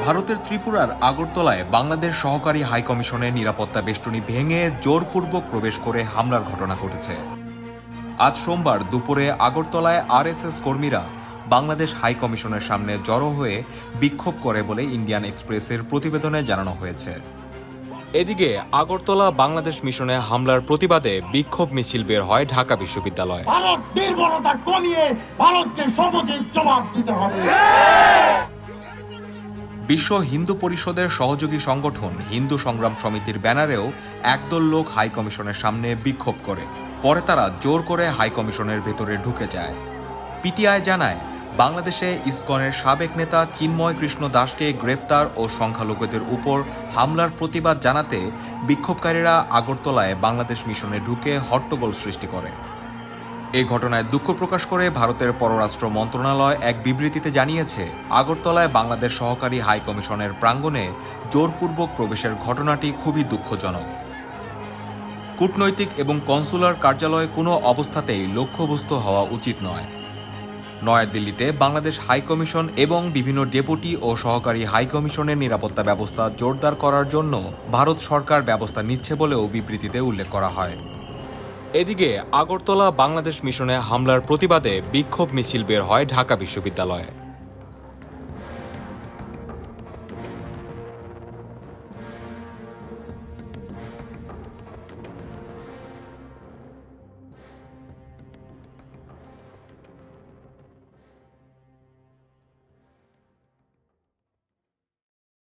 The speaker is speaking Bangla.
ভারতের ত্রিপুরার আগরতলায় বাংলাদেশ সহকারী হাইকমিশনের নিরাপত্তা বেষ্টনী ভেঙে জোরপূর্বক প্রবেশ করে হামলার ঘটনা ঘটেছে। আজ সোমবার দুপুরে আগরতলায় আরএসএস কর্মীরা বাংলাদেশ হাইকমিশনের সামনে জড়ো হয়ে বিক্ষোভ করে বলে ইন্ডিয়ান এক্সপ্রেসের প্রতিবেদনে জানানো হয়েছে। এদিকে আগরতলা বাংলাদেশ মিশনে হামলার প্রতিবাদে বিক্ষোভ মিছিল বের হয় ঢাকা বিশ্ববিদ্যালয়। ভারত নির্ভরতা কমিয়ে ভারতকে সমুচিত জবাব দিতে হবে। বিশ্ব হিন্দু পরিষদের সহযোগী সংগঠন হিন্দু সংগ্রাম সমিতির ব্যানারেও একদল লোক হাইকমিশনের সামনে বিক্ষোভ করে। পরে তারা জোর করে হাইকমিশনের ভেতরে ঢুকে যায়। পিটিআই জানায়, বাংলাদেশে ইসকনের সাবেক নেতা চিন্ময় কৃষ্ণ দাসকে গ্রেপ্তার ও সংখ্যালঘুদের উপর হামলার প্রতিবাদ জানাতে বিক্ষোভকারীরা আগরতলায় বাংলাদেশ মিশনে ঢুকে হট্টগোল সৃষ্টি করে। এই ঘটনায় দুঃখ প্রকাশ করে ভারতের পররাষ্ট্র মন্ত্রণালয় এক বিবৃতিতে জানিয়েছে, আগরতলায় বাংলাদেশ সহকারী হাইকমিশনের প্রাঙ্গণে জোরপূর্বক প্রবেশের ঘটনাটি খুবই দুঃখজনক। কূটনৈতিক এবং কনসুলার কার্যালয় কোনো অবস্থাতেই লক্ষ্যবস্তু হওয়া উচিত নয়। নয়াদিল্লিতে বাংলাদেশ হাইকমিশন এবং বিভিন্ন ডেপুটি ও সহকারী হাইকমিশনের নিরাপত্তা ব্যবস্থা জোরদার করার জন্য ভারত সরকার ব্যবস্থা নিচ্ছে বলেও বিবৃতিতে উল্লেখ করা হয়। এদিকে আগরতলা বাংলাদেশ মিশনে হামলার প্রতিবাদে বিক্ষোভ মিছিল বের হয় ঢাকা বিশ্ববিদ্যালয়ে।